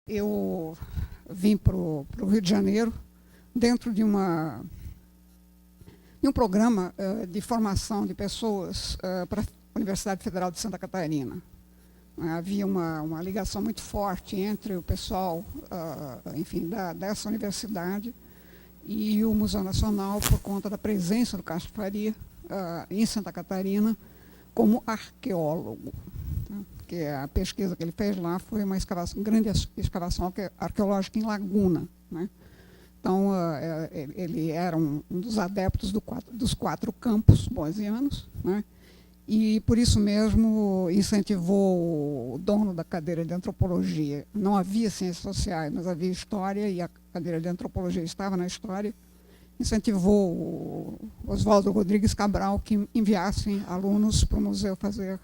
eu vim para o Rio de Janeiro dentro de um programa de formação de pessoas para a Universidade Federal de Santa Catarina. Havia uma ligação muito forte entre o pessoal, enfim, dessa universidade e o Museu Nacional, por conta da presença do Castro Faria em Santa Catarina como arqueólogo. Porque a pesquisa que ele fez lá foi uma grande escavação arqueológica em Laguna, né? Então, ele era um dos adeptos dos 4 campos boesianos, né? E, por isso mesmo, incentivou o dono da cadeira de antropologia. Não havia ciências sociais, mas havia história, e a cadeira de antropologia estava na história. Incentivou o Oswaldo Rodrigues Cabral que enviassem alunos para o museu fazer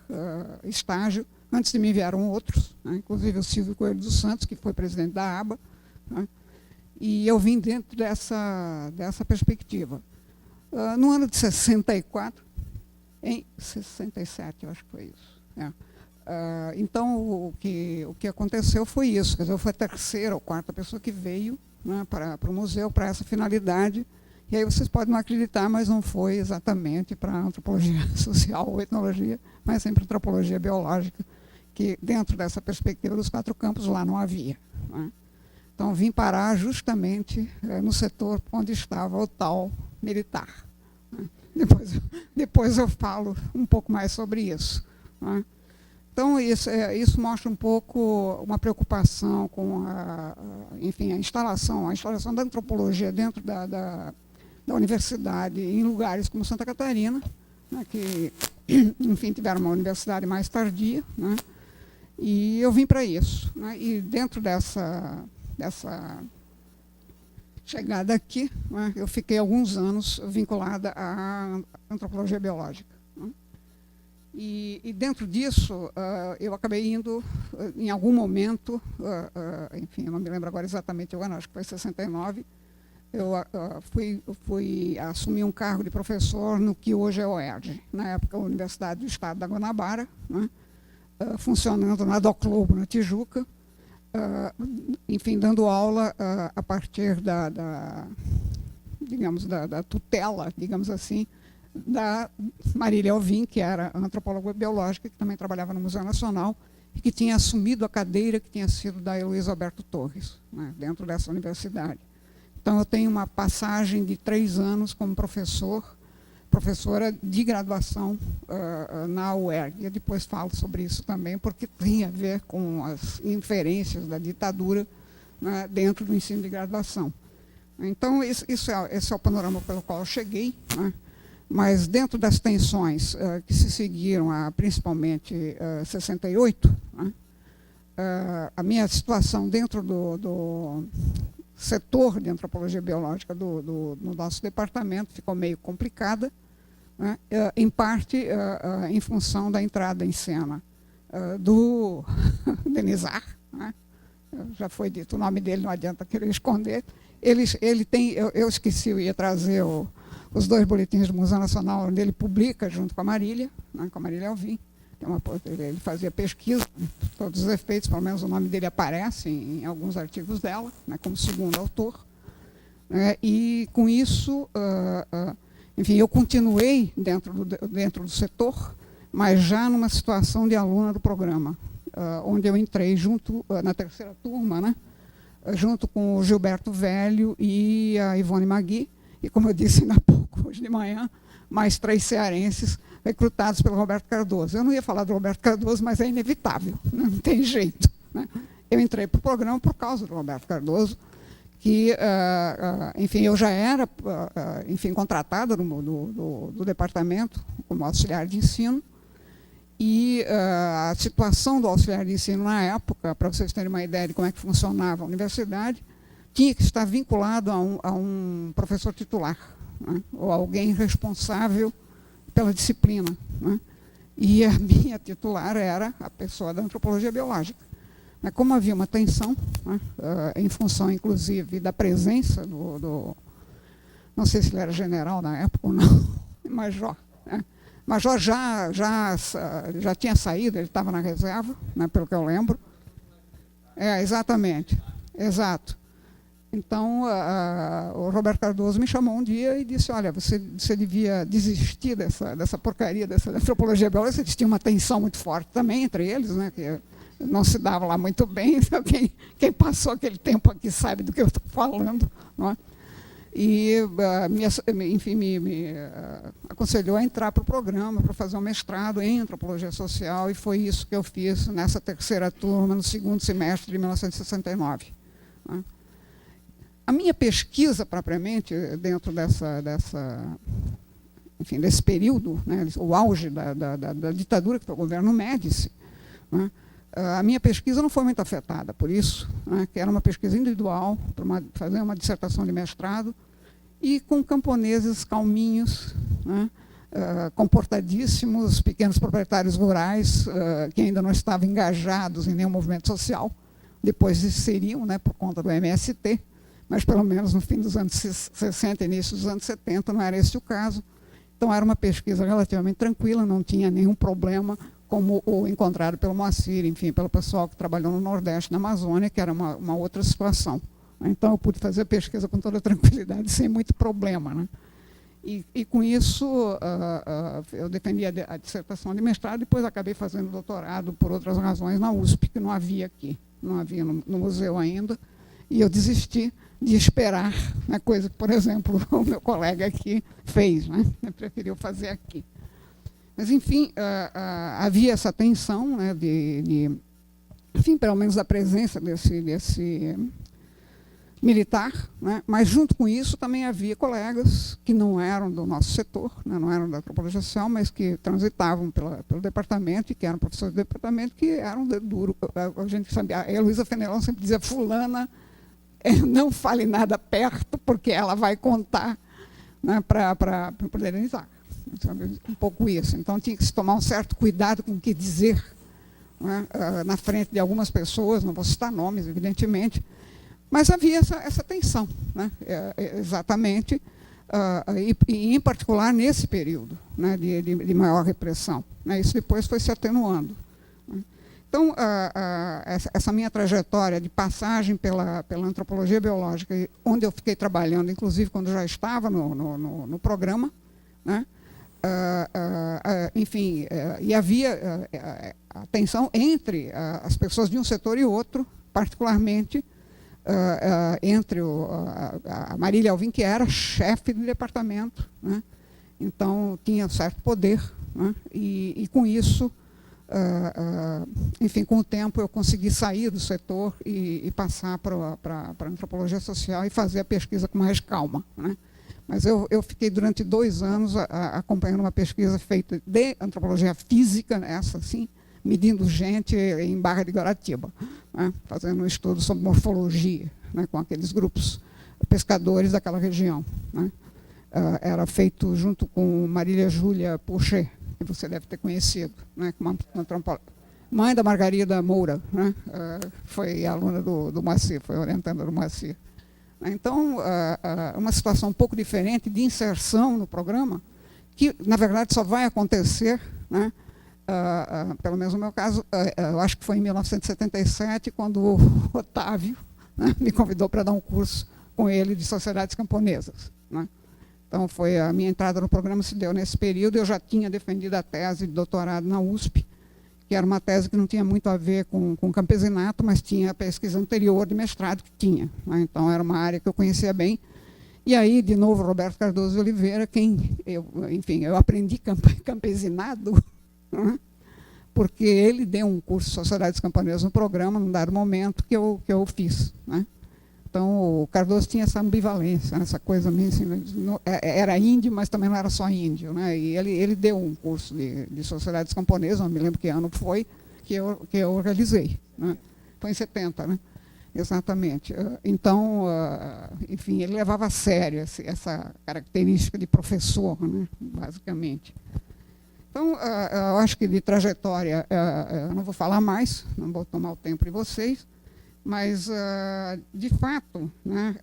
estágio. Antes de mim vieram outros, né? Inclusive o Silvio Coelho dos Santos, que foi presidente da ABA, né? E eu vim dentro dessa perspectiva. No ano de 64, em 67, eu acho que foi isso. Então, o que aconteceu foi isso. Quer dizer, eu fui a terceira ou quarta pessoa que veio, né, para o museu, para essa finalidade. E aí vocês podem não acreditar, mas não foi exatamente para a antropologia social ou etnologia, mas sempre antropologia biológica, que dentro dessa perspectiva dos 4 campos lá não havia, né? Então, vim parar justamente no setor onde estava o tal militar, né? Depois eu falo um pouco mais sobre isso, né? Então, isso mostra um pouco uma preocupação com enfim, a instalação da antropologia dentro da universidade em lugares como Santa Catarina, né, que, enfim, tiveram uma universidade mais tardia, né? E eu vim para isso, né? E dentro dessa chegada aqui, né, eu fiquei alguns anos vinculada à antropologia biológica, né? E dentro disso, eu acabei indo, em algum momento, enfim, eu não me lembro agora exatamente o ano, acho que foi 69, eu fui assumir um cargo de professor no que hoje é o UERJ, na época a Universidade do Estado da Guanabara, né? Funcionando na Doclobo, na Tijuca, enfim, dando aula a partir digamos, da tutela, digamos assim, da Marília Alvim, que era antropóloga biológica, que também trabalhava no Museu Nacional, e que tinha assumido a cadeira que tinha sido da Heloísa Alberto Torres, né, dentro dessa universidade. Então, eu tenho uma passagem de 3 anos como professora de graduação na UERJ. E eu depois falo sobre isso também, porque tem a ver com as inferências da ditadura, né, dentro do ensino de graduação. Então, esse é o panorama pelo qual eu cheguei, né? Mas dentro das tensões que se seguiram a principalmente 68, né, a minha situação dentro do setor de antropologia biológica no nosso departamento ficou meio complicada, né, em parte em função da entrada em cena do Denizar, né? Já foi dito o nome dele, não adianta querer esconder. Ele tem, eu esqueci, eu ia trazer os 2 boletins do Museu Nacional, onde ele publica junto com a Marília, né, com a Marília Alvim. Ele fazia pesquisa, todos os efeitos, pelo menos o nome dele aparece em alguns artigos dela, né, como segundo autor. E, com isso, enfim, eu continuei dentro do setor, mas já numa situação de aluna do programa, onde eu entrei junto, na terceira turma, né, junto com o Gilberto Velho e a Ivone Magui, e, como eu disse ainda há pouco, hoje de manhã, mais 3 cearenses recrutados pelo Roberto Cardoso. Eu não ia falar do Roberto Cardoso, mas é inevitável, né? Não tem jeito, né? Eu entrei para o programa por causa do Roberto Cardoso, que, enfim, eu já era, enfim, contratada do departamento como auxiliar de ensino, e a situação do auxiliar de ensino na época, para vocês terem uma ideia de como é que funcionava a universidade, tinha que estar vinculado a um professor titular, né, ou alguém responsável pela disciplina, né? E a minha titular era a pessoa da antropologia biológica. Mas como havia uma tensão, né, em função, inclusive, da presença não sei se ele era general na época ou não, major, né? Major já tinha saído, ele estava na reserva, né, pelo que eu lembro. Exatamente. Exato. Então, o Roberto Cardoso me chamou um dia e disse, olha, você devia desistir dessa porcaria, dessa antropologia biológica. Eles tinham uma tensão muito forte também entre eles, né, que não se dava lá muito bem. Então, quem passou aquele tempo aqui sabe do que eu estou falando. Não é? E, enfim, me aconselhou a entrar para o programa, para fazer um mestrado em antropologia social, e foi isso que eu fiz nessa terceira turma, no segundo semestre de 1969. Não é? A minha pesquisa, propriamente, dentro enfim, desse período, né, o auge da ditadura, que foi o governo Médici, né, a minha pesquisa não foi muito afetada por isso, né, que era uma pesquisa individual, para fazer uma dissertação de mestrado, e com camponeses calminhos, né, comportadíssimos, pequenos proprietários rurais, que ainda não estavam engajados em nenhum movimento social, depois seriam, né, por conta do MST, mas pelo menos no fim dos anos 60, início dos anos 70, não era esse o caso. Então era uma pesquisa relativamente tranquila, não tinha nenhum problema, como o encontrado pelo Moacir, enfim, pelo pessoal que trabalhou no Nordeste, na Amazônia, que era uma outra situação. Então eu pude fazer a pesquisa com toda tranquilidade, sem muito problema, né? E com isso eu defendi a dissertação de mestrado, depois acabei fazendo doutorado por outras razões na USP, que não havia aqui, não havia no museu ainda, e eu desisti de esperar, né, coisa que, por exemplo, o meu colega aqui fez, né, preferiu fazer aqui. Mas, enfim, havia essa tensão, né, enfim, pelo menos da presença desse militar, né, mas junto com isso também havia colegas que não eram do nosso setor, né, não eram da antropologia social, mas que transitavam pelo departamento e que eram professores do departamento, que eram duro. A gente sabia, a Heloísa Fenelon sempre dizia, fulana, não fale nada perto, porque ela vai contar, né, para poderizar. Um pouco isso. Então, tinha que se tomar um certo cuidado com o que dizer, né, na frente de algumas pessoas, não vou citar nomes, evidentemente, mas havia essa tensão, né, exatamente, e em particular nesse período, né, de maior repressão. Né, isso depois foi se atenuando. Então, essa minha trajetória de passagem pela antropologia biológica, onde eu fiquei trabalhando, inclusive quando já estava no programa, né, enfim, e havia a tensão entre as pessoas de um setor e outro, particularmente entre a Marília Alvim, que era chefe do departamento, né, então tinha certo poder, né, e com isso, enfim, com o tempo eu consegui sair do setor e passar para a antropologia social e fazer a pesquisa com mais calma, né? Mas eu fiquei durante 2 anos acompanhando uma pesquisa feita de antropologia física, essa sim, medindo gente em Barra de Guaratiba, né? Fazendo um estudo sobre morfologia, né? Com aqueles grupos pescadores daquela região, né? Era feito junto com Marília Júlia Pochet, que você deve ter conhecido, né, uma antropóloga, mãe da Margarida Moura, né, foi aluna do Moacir, foi orientanda do Moacir. Então, uma situação um pouco diferente de inserção no programa, que, na verdade, só vai acontecer, né, pelo menos no meu caso, eu acho que foi em 1977, quando o Otávio, né, me convidou para dar um curso com ele de sociedades camponesas, né. Então, foi a minha entrada no programa se deu nesse período. Eu já tinha defendido a tese de doutorado na USP, que era uma tese que não tinha muito a ver com campesinato, mas tinha a pesquisa anterior de mestrado que tinha, né? Então, era uma área que eu conhecia bem. E aí, de novo, Roberto Cardoso de Oliveira, enfim, eu aprendi campesinado, né? Porque ele deu um curso de sociedades camponesas no programa, num dado momento, que eu fiz, né? Então, o Cardoso tinha essa ambivalência, essa coisa meio assim, era índio, mas também não era só índio, né? E ele deu um curso de sociedades camponesas, não me lembro que ano foi, que eu realizei, né? Foi em 70, né? Exatamente. Então, enfim, ele levava a sério essa característica de professor, né? Basicamente. Então, eu acho que de trajetória, eu não vou falar mais, não vou tomar o tempo de vocês, mas, de fato, né,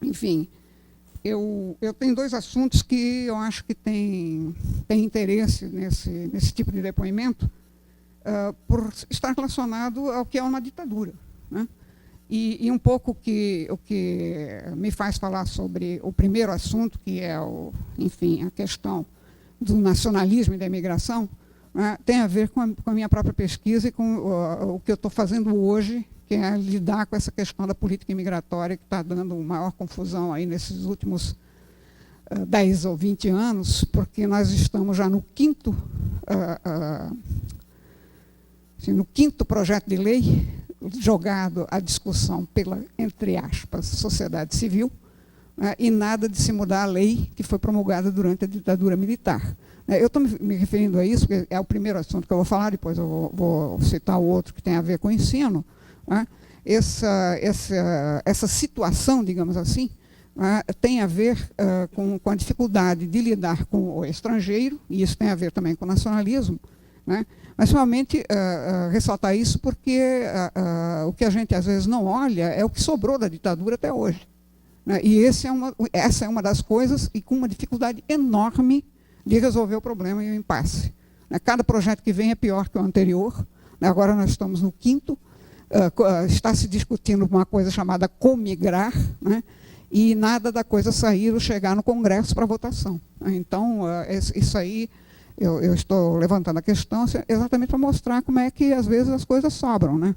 enfim, eu tenho 2 assuntos que eu acho que tem interesse nesse tipo de depoimento. por estar relacionado ao que é uma ditadura, né? E um pouco o que me faz falar sobre o primeiro assunto, que é, enfim, a questão do nacionalismo e da imigração, né, tem a ver com a minha própria pesquisa e com o que eu estou fazendo hoje, que é lidar com essa questão da política imigratória, que está dando maior confusão aí nesses últimos 10 ou 20 anos, porque nós estamos já no quinto projeto de lei jogado à discussão pela, entre aspas, sociedade civil, né, e nada de se mudar a lei que foi promulgada durante a ditadura militar. Eu estou me referindo a isso, porque é o primeiro assunto que eu vou falar, depois eu vou citar o outro que tem a ver com o ensino, né. Essa situação, digamos assim, tem a ver com a dificuldade de lidar com o estrangeiro, e isso tem a ver também com o nacionalismo, né? Mas, realmente, ressaltar isso porque o que a gente, às vezes, não olha é o que sobrou da ditadura até hoje, né? E essa é uma das coisas, e com uma dificuldade enorme de resolver o problema e o impasse, né? Cada projeto que vem é pior que o anterior, né? Agora nós estamos no quinto, está se discutindo uma coisa chamada comigrar, né? E nada da coisa sair ou chegar no Congresso para votação. Então, isso aí, eu estou levantando a questão exatamente para mostrar como é que, às vezes, as coisas sobram, né?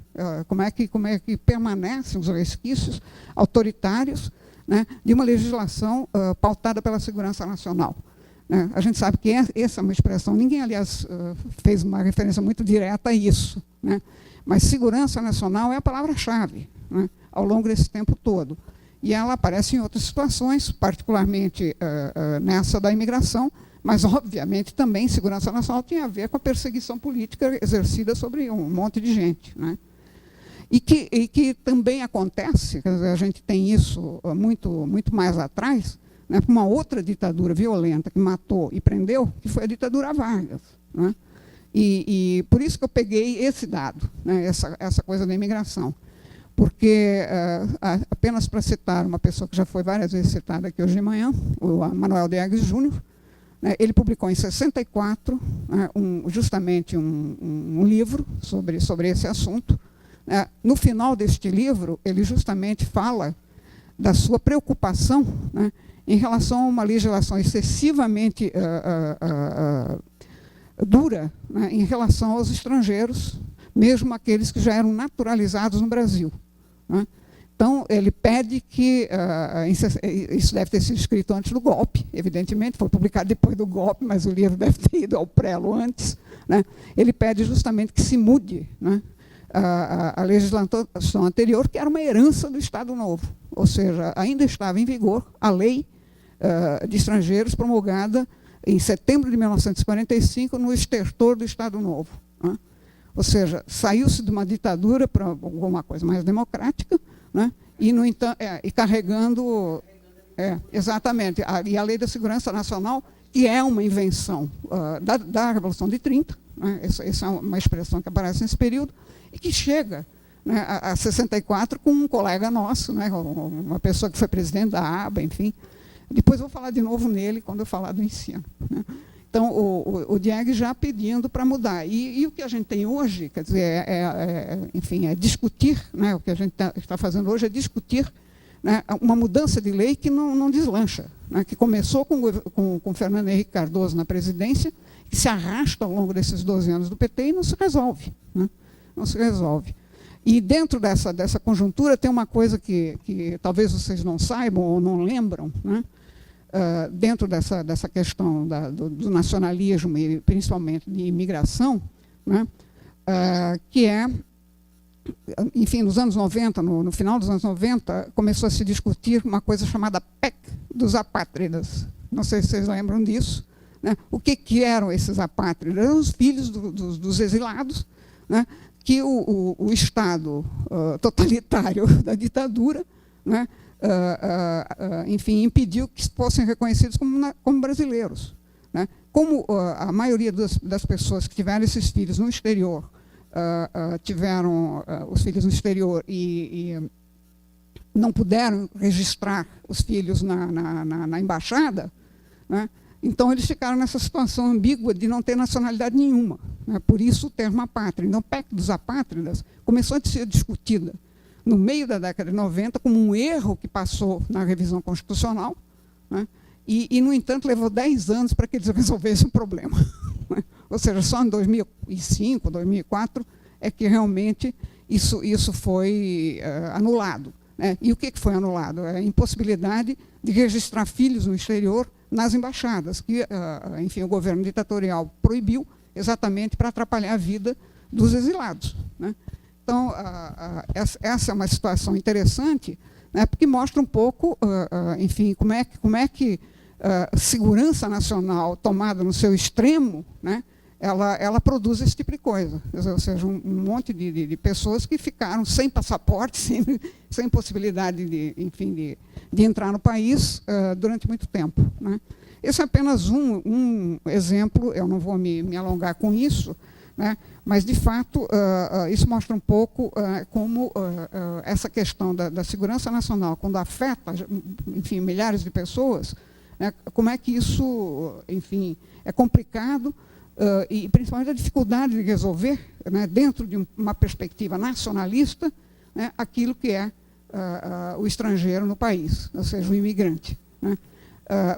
Como é que permanecem os resquícios autoritários, né, de uma legislação pautada pela segurança nacional, né? A gente sabe que essa é uma expressão, ninguém, aliás, fez uma referência muito direta a isso, né? Mas segurança nacional é a palavra-chave, né, ao longo desse tempo todo. E ela aparece em outras situações, particularmente nessa da imigração, mas, obviamente, também segurança nacional tem a ver com a perseguição política exercida sobre um monte de gente, né? E que também acontece, quer dizer, a gente tem isso muito mais atrás, né, com uma outra ditadura violenta que matou e prendeu, que foi a ditadura Vargas, né? E por isso que eu peguei esse dado, né, essa coisa da imigração. Porque, apenas para citar uma pessoa que já foi várias vezes citada aqui hoje de manhã, o Manuel Diegues Júnior, né, ele publicou em 64 justamente um livro sobre esse assunto. No final deste livro, ele justamente fala da sua preocupação, né, em relação a uma legislação excessivamente dura, né, em relação aos estrangeiros, mesmo aqueles que já eram naturalizados no Brasil, né? Então, ele pede que, isso deve ter sido escrito antes do golpe, evidentemente, foi publicado depois do golpe, mas o livro deve ter ido ao prelo antes, né? Ele pede justamente que se mude, né, a legislação anterior, que era uma herança do Estado Novo, ou seja, ainda estava em vigor a lei de estrangeiros promulgada em setembro de 1945 no estertor do Estado Novo, né? Ou seja, saiu-se de uma ditadura para alguma coisa mais democrática, né? E, no entanto, carregando... exatamente. E a Lei da Segurança Nacional, que é uma invenção da Revolução de 30, né? Essa é uma expressão que aparece nesse período, e que chega, né, a 64 com um colega nosso, né, uma pessoa que foi presidente da ABA, enfim. Depois eu vou falar de novo nele quando eu falar do ensino, né? Então, o Diegues já pedindo para mudar. E o que a gente tem hoje, quer dizer, enfim, é discutir, né, o que a gente está fazendo hoje é discutir, né, uma mudança de lei que não deslancha, né, que começou com Fernando Henrique Cardoso na presidência, que se arrasta ao longo desses 12 anos do PT e não se resolve, né? Não se resolve. E dentro dessa conjuntura tem uma coisa que talvez vocês não saibam ou não lembram, né? Dentro dessa questão do nacionalismo e principalmente de imigração, né? Que é, enfim, nos anos 90, no final dos anos 90, começou a se discutir uma coisa chamada PEC dos apátridas. Não sei se vocês lembram disso, né? O que eram esses apátridas? Eram os filhos dos exilados, né, que o Estado totalitário da ditadura, né, enfim, impediu que fossem reconhecidos como brasileiros, né? Como a maioria das pessoas que tiveram esses filhos no exterior, tiveram os filhos no exterior e não puderam registrar os filhos na embaixada, né? Então eles ficaram nessa situação ambígua de não ter nacionalidade nenhuma, né? Por isso o termo apátrida. Então, o PEC dos apátridas começou a ser discutida no meio da década de 90 como um erro que passou na revisão constitucional, né? E, no entanto, levou 10 anos para que eles resolvessem o problema. Ou seja, só em 2005, 2004, é que realmente isso foi anulado, né? E o que foi anulado? A impossibilidade de registrar filhos no exterior nas embaixadas, que, enfim, o governo ditatorial proibiu exatamente para atrapalhar a vida dos exilados, né? Então, essa é uma situação interessante, né, porque mostra um pouco, enfim, como é que segurança nacional tomada no seu extremo, né, ela produz esse tipo de coisa. Ou seja, um monte de pessoas que ficaram sem passaporte, sem possibilidade de entrar no país durante muito tempo, né. Esse é apenas um exemplo, eu não vou me alongar com isso, né, mas, de fato, isso mostra um pouco como essa questão da segurança nacional, quando afeta, enfim, milhares de pessoas, né, como é que isso, enfim, é complicado, e principalmente a dificuldade de resolver, né, dentro de uma perspectiva nacionalista, né, aquilo que é o estrangeiro no país, ou seja, o imigrante, né.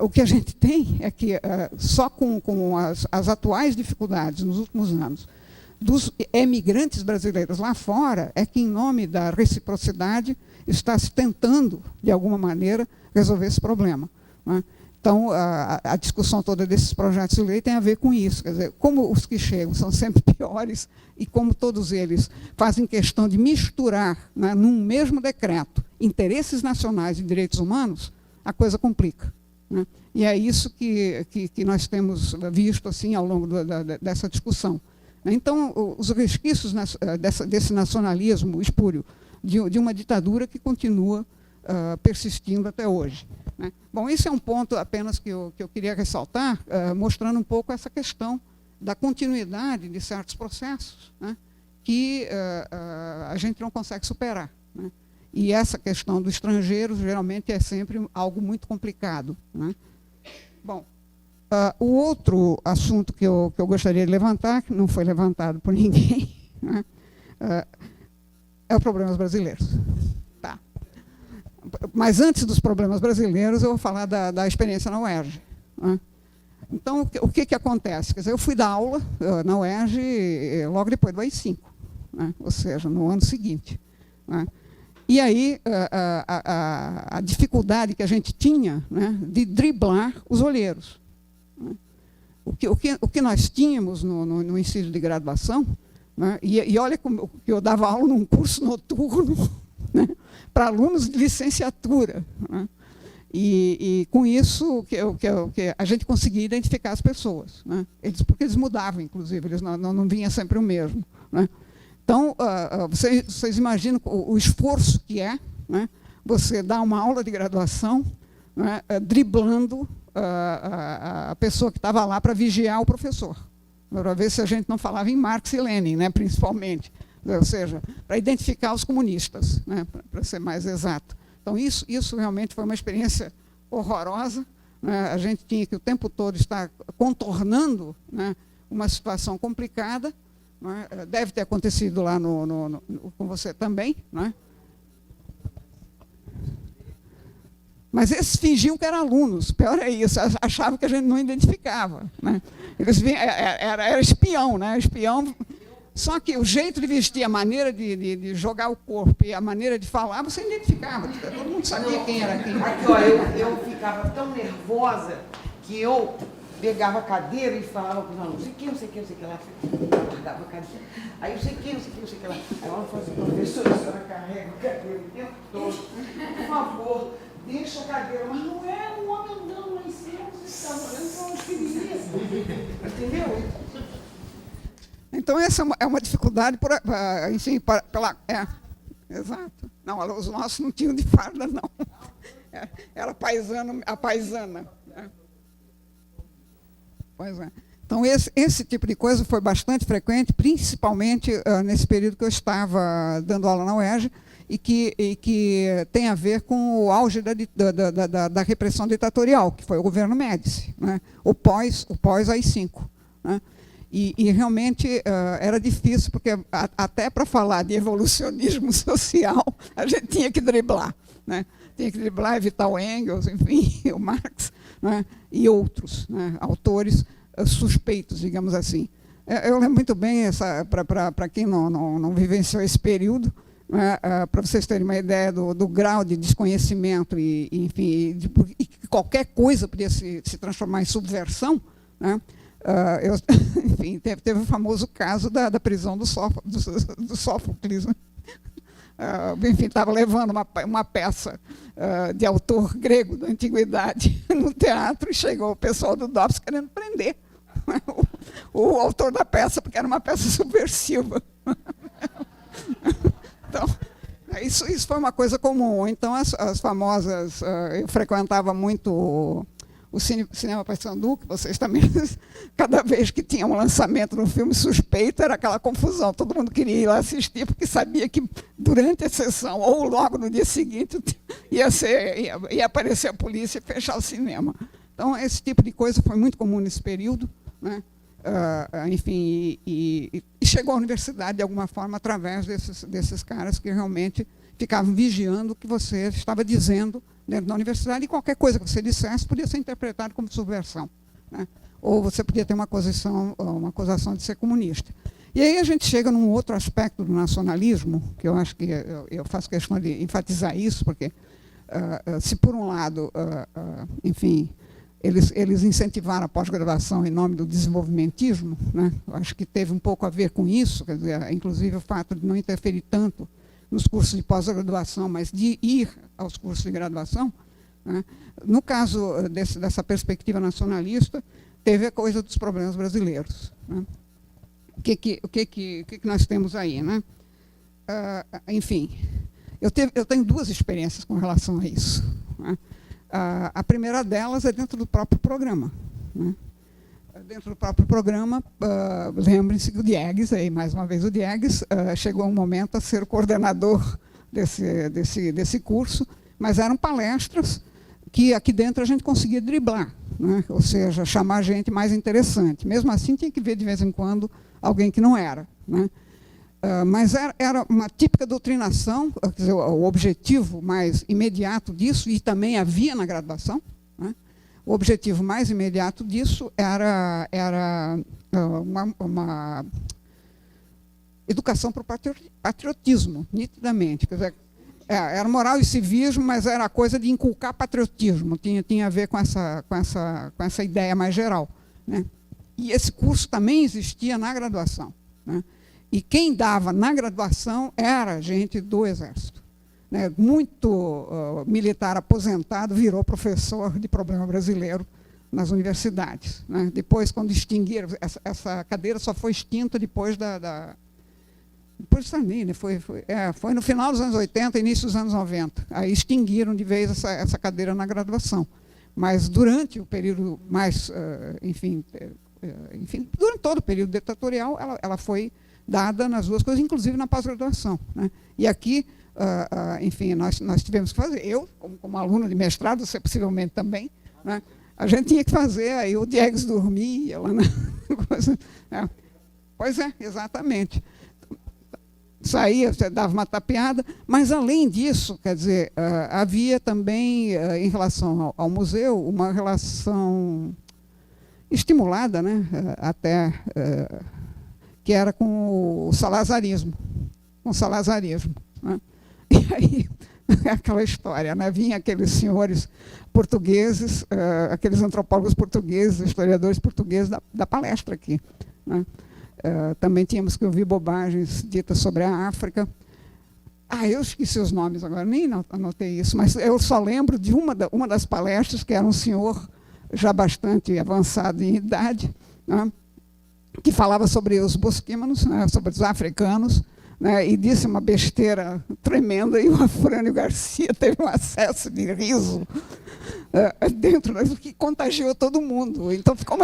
O que a gente tem é que, só com as atuais dificuldades nos últimos anos, dos emigrantes brasileiros lá fora, é que, em nome da reciprocidade, está se tentando, de alguma maneira, resolver esse problema, né? Então, a discussão toda desses projetos de lei tem a ver com isso. Quer dizer, como os que chegam são sempre piores e como todos eles fazem questão de misturar, né, num mesmo decreto, interesses nacionais e direitos humanos, a coisa complica, né? E é isso que nós temos visto assim, ao longo dessa discussão. Então, os resquícios desse nacionalismo espúrio, de uma ditadura que continua persistindo até hoje, né? Bom, esse é um ponto apenas que eu queria ressaltar, mostrando um pouco essa questão da continuidade de certos processos, né, que a gente não consegue superar, né? E essa questão do estrangeiro, geralmente, é sempre algo muito complicado, né? Bom, o outro assunto que eu gostaria de levantar, que não foi levantado por ninguém, né, é os problemas brasileiros. Tá. Mas antes dos problemas brasileiros, eu vou falar da experiência na UERJ, né? Então, o que acontece? Quer dizer, eu fui dar aula na UERJ logo depois do AI-5, né? Ou seja, no ano seguinte, né? E aí, a dificuldade que a gente tinha, né, de driblar os olheiros, né? O que nós tínhamos no ensino de graduação, né, e olha como que eu dava aula num curso noturno, né, para alunos de licenciatura, né? E com isso que a gente conseguia identificar as pessoas, né? Porque eles mudavam, inclusive, eles não vinha sempre o mesmo, né? Então, vocês imaginam o esforço que é, né, você dar uma aula de graduação, né, driblando a pessoa que estava lá para vigiar o professor, para ver se a gente não falava em Marx e Lenin, né, principalmente, ou seja, para identificar os comunistas, né, para ser mais exato. Então, isso realmente foi uma experiência horrorosa, né? A gente tinha que o tempo todo estar contornando, né, uma situação complicada, né? Deve ter acontecido lá com você também, né? Mas eles fingiam que eram alunos, pior é isso, achavam que a gente não identificava, né? Eles era espião, né? Espião. Só que o jeito de vestir, a maneira de jogar o corpo e a maneira de falar, você identificava, todo mundo sabia quem era quem. Aqui, ó, eu ficava tão nervosa que eu pegava a cadeira e falava com os alunos, sei que, não sei que lá, largava a cadeira. Aí eu sei que, não sei que lá. Aí ela falou assim, professora, a senhora carrega a cadeira o tempo todo, por favor, deixa a cadeira. Mas não é um homem andando lá em cima, você está olhando para onde queria. Entendeu? Então, essa é uma dificuldade, enfim, exato. Não, os nossos não tinham de farda, não. Era a paisana. Né? Pois é. Então, esse tipo de coisa foi bastante frequente, principalmente nesse período que eu estava dando aula na UERJ, e que tem a ver com o auge da repressão ditatorial, que foi o governo Médici, né? O pós AI-5. Né? E realmente era difícil, porque até para falar de evolucionismo social, a gente tinha que driblar, né? Tinha que driblar, evitar o Engels, enfim, o Marx, né? E outros, né? Autores suspeitos, digamos assim. Eu lembro muito bem, para quem não vivenciou esse período, né, para vocês terem uma ideia do grau de desconhecimento enfim, e que qualquer coisa podia se transformar em subversão, né? Enfim, teve o famoso caso da prisão do Sófocles. Né? Enfim, estava levando uma peça de autor grego da antiguidade no teatro e chegou o pessoal do DOPS querendo prender o autor da peça, porque era uma peça subversiva. Então, isso foi uma coisa comum. Então, as famosas... eu frequentava muito o Cinema Paissandu, que vocês também... Cada vez que tinha um lançamento de um filme suspeito, era aquela confusão. Todo mundo queria ir lá assistir, porque sabia que durante a sessão, ou logo no dia seguinte, ia aparecer a polícia e fechar o cinema. Então, esse tipo de coisa foi muito comum nesse período, né? Enfim, e chegou à universidade, de alguma forma, através desses caras que realmente ficavam vigiando o que você estava dizendo dentro da universidade, e qualquer coisa que você dissesse podia ser interpretado como subversão, né? Ou você podia ter uma acusação de ser comunista. E aí a gente chega num outro aspecto do nacionalismo, que eu acho que eu faço questão de enfatizar isso, porque se por um lado, enfim, eles incentivaram a pós-graduação em nome do desenvolvimentismo, né? Eu acho que teve um pouco a ver com isso, quer dizer, inclusive o fato de não interferir tanto nos cursos de pós-graduação, mas de ir aos cursos de graduação, né? No caso dessa perspectiva nacionalista, teve a coisa dos problemas brasileiros, né? O que nós temos aí, né? Enfim, eu tenho duas experiências com relação a isso, né? A primeira delas é dentro do próprio programa, né? Dentro do próprio programa, lembrem-se que o Diegues, aí mais uma vez o Diegues, chegou um momento a ser o coordenador desse curso, mas eram palestras que aqui dentro a gente conseguia driblar, né? Ou seja, chamar gente mais interessante. Mesmo assim, tinha que ver de vez em quando alguém que não era, né? Mas era uma típica doutrinação, quer dizer, o objetivo mais imediato disso, e também havia na graduação, né? O objetivo mais imediato disso era uma educação para o patriotismo, nitidamente. Quer dizer, era moral e civismo, mas era a coisa de inculcar patriotismo, tinha a ver com essa ideia mais geral, né? E esse curso também existia na graduação, né? E quem dava na graduação era gente do Exército, né? Muito militar aposentado virou professor de problema brasileiro nas universidades, né? Depois, quando extinguiram, essa cadeira só foi extinta depois depois também, né? Foi no final dos anos 80, início dos anos 90. Aí extinguiram de vez essa cadeira na graduação. Mas durante o período mais, enfim, durante todo o período ditatorial, ela foi dada nas duas coisas, inclusive na pós-graduação, né? E aqui, enfim, nós tivemos que fazer, eu, como aluno de mestrado, você possivelmente também, né? A gente tinha que fazer, aí o Diegues dormia lá na coisa, né? Pois é, exatamente. Saía, você dava uma tapeada, mas além disso, quer dizer, havia também, em relação ao museu, uma relação estimulada, né? Até que era com o salazarismo, né? E aí, aquela história, né? Vinha aqueles senhores portugueses, aqueles antropólogos portugueses, historiadores portugueses da palestra aqui, né? Também tínhamos que ouvir bobagens ditas sobre a África. Eu esqueci os nomes agora, nem anotei isso, mas eu só lembro de uma das palestras, que era um senhor já bastante avançado em idade, né? Que falava sobre os bosquímanos, né? Sobre os africanos, né? E disse uma besteira tremenda, e o Afrânio Garcia teve um acesso de riso dentro do que contagiou todo mundo. Então ficou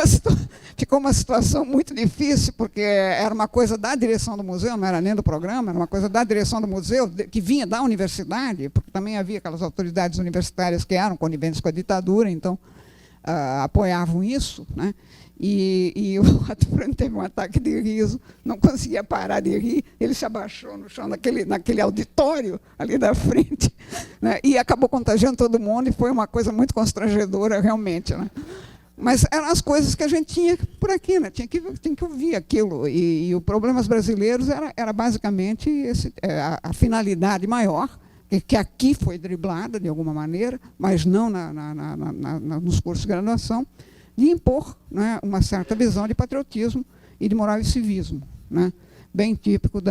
uma situação muito difícil, porque era uma coisa da direção do museu, não era nem do programa, era uma coisa da direção do museu, que vinha da universidade, porque também havia aquelas autoridades universitárias que eram coniventes com a ditadura, então apoiavam isso, né? E o Atturano teve um ataque de riso, não conseguia parar de rir, ele se abaixou no chão naquele auditório ali da frente, né? E acabou contagiando todo mundo, e foi uma coisa muito constrangedora, realmente, né? Mas eram as coisas que a gente tinha por aqui, né? Tinha que ouvir aquilo. E o Problemas Brasileiros era basicamente a finalidade maior, que aqui foi driblada de alguma maneira, mas não nos cursos de graduação, de impor, né, uma certa visão de patriotismo e de moral e civismo, né, bem típico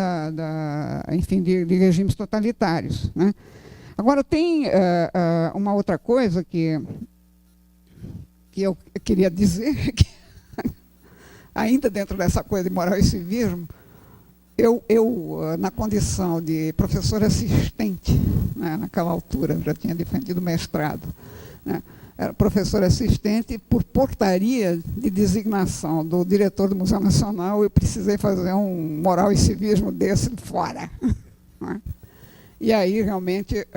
enfim, de regimes totalitários, né. Agora, tem uma outra coisa que eu queria dizer, que ainda dentro dessa coisa de moral e civismo, eu na condição de professor assistente, né, naquela altura, já tinha defendido mestrado, né, era professor assistente, por portaria de designação do diretor do Museu Nacional, eu precisei fazer um moral e civismo desse fora. Né? E aí, realmente,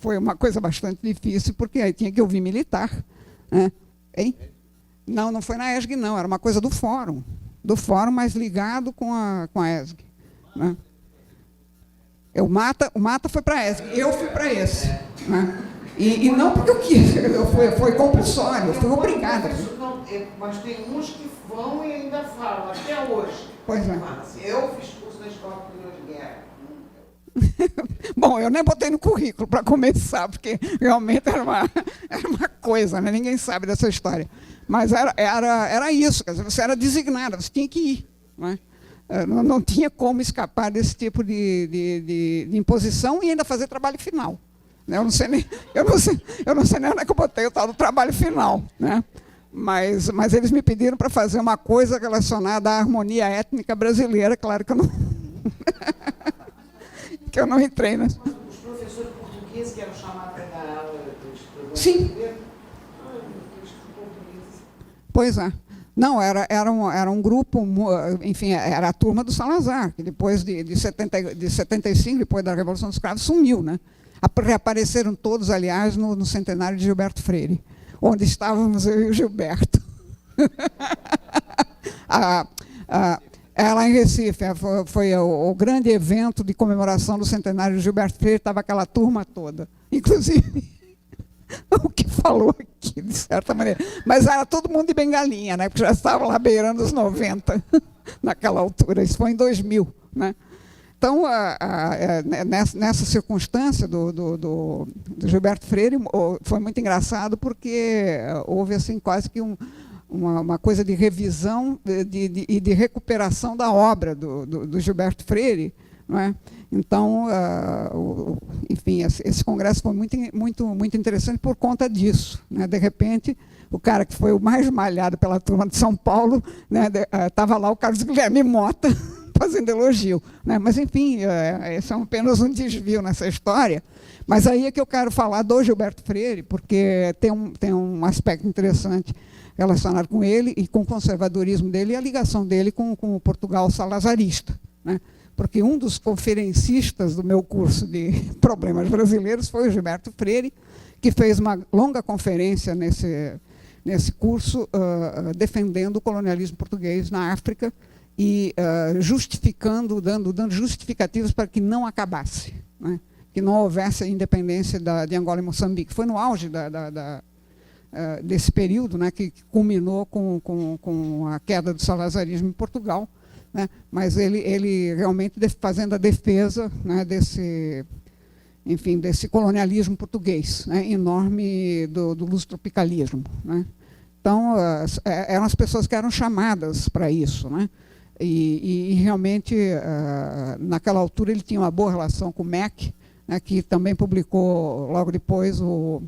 foi uma coisa bastante difícil, porque aí tinha que ouvir militar. Né? Hein? Não foi na ESG, não, era uma coisa do fórum, mas ligado com a ESG. Né? O Mata foi para a ESG, eu fui para esse. Né? E não porque eu quis, foi compulsório, eu fui obrigada. Mas tem uns que vão e ainda falam, até hoje. Pois é. Eu fiz curso na Escola Superior de Guerra. Bom, eu nem botei no currículo para começar, porque realmente era uma coisa, né? Ninguém sabe dessa história. Mas era isso, quer dizer, você era designada, você tinha que ir. Né? Não tinha como escapar desse tipo de imposição e ainda fazer trabalho final. Eu não sei nem onde é que eu botei o tal do trabalho final, né? Mas eles me pediram para fazer uma coisa relacionada à harmonia étnica brasileira, claro que eu não que eu não entrei, né? Os professores portugueses que eram chamados para dar aula dos programas. Sim. Pois é. Não, era um grupo, enfim, era a turma do Salazar, que depois de 75, depois da Revolução dos Escravos, sumiu, né? Reapareceram todos, aliás, no centenário de Gilberto Freire, onde estávamos eu e o Gilberto. Lá em Recife, foi o grande evento de comemoração do centenário de Gilberto Freire, estava aquela turma toda, inclusive o que falou aqui, de certa maneira. Mas era todo mundo de bengalinha, né? Porque já estava lá beirando os 90, naquela altura, isso foi em 2000, né? Então, nessa circunstância do Gilberto Freire, foi muito engraçado, porque houve assim, quase que uma coisa de revisão e de recuperação da obra do Gilberto Freire. Não é? Então, enfim, esse congresso foi muito interessante por conta disso. Né? De repente, o cara que foi o mais malhado pela turma de São Paulo, né, estava lá o Carlos Guilherme Mota, fazendo elogio. Né? Mas, enfim, esse é apenas um desvio nessa história. Mas aí é que eu quero falar do Gilberto Freire, porque tem um aspecto interessante relacionado com ele e com o conservadorismo dele e a ligação dele com o Portugal salazarista. Né? Porque um dos conferencistas do meu curso de Problemas Brasileiros foi o Gilberto Freire, que fez uma longa conferência nesse curso defendendo o colonialismo português na África, e justificando, dando justificativos para que não acabasse, né? Que não houvesse a independência de Angola e Moçambique. Foi no auge desse período, né, que culminou com a queda do salazarismo em Portugal, né? Mas ele realmente fazendo a defesa, né, desse colonialismo português, né, enorme do lusitropicalismo. Né? Então, eram as pessoas que eram chamadas para isso, né? E realmente, naquela altura, ele tinha uma boa relação com o MEC, né, que também publicou, logo depois, o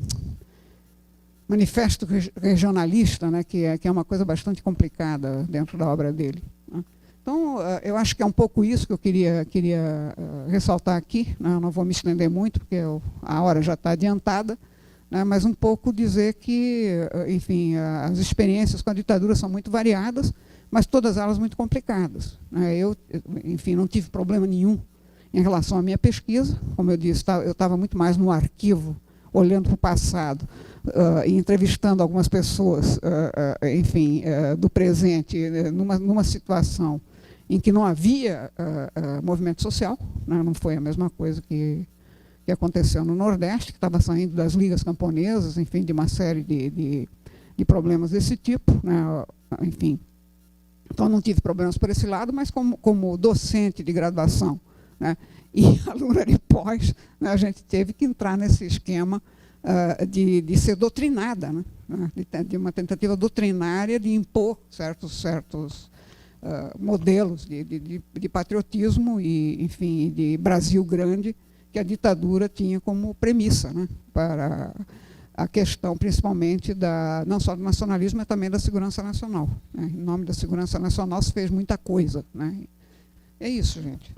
Manifesto Regionalista, né, que é uma coisa bastante complicada dentro da obra dele. Né. Então, eu acho que é um pouco isso que eu queria ressaltar aqui. Né, eu não vou me estender muito, porque a hora já está adiantada, né, mas um pouco dizer que, enfim, as experiências com a ditadura são muito variadas, mas todas elas muito complicadas. Eu, enfim, não tive problema nenhum em relação à minha pesquisa. Como eu disse, eu estava muito mais no arquivo olhando para o passado, e entrevistando algumas pessoas, enfim, do presente, numa situação em que não havia movimento social, né? Não foi a mesma coisa que aconteceu no Nordeste, que estava saindo das ligas camponesas, enfim, de uma série de problemas desse tipo, né? Enfim. Então, não tive problemas por esse lado, mas como docente de graduação, né, e aluna de pós, né, a gente teve que entrar nesse esquema de ser doutrinada, né, de uma tentativa doutrinária de impor certos modelos de patriotismo e, enfim, de Brasil grande, que a ditadura tinha como premissa, né, para a questão, principalmente, não só do nacionalismo, mas também da segurança nacional, né. Em nome da segurança nacional se fez muita coisa, né. É isso, gente.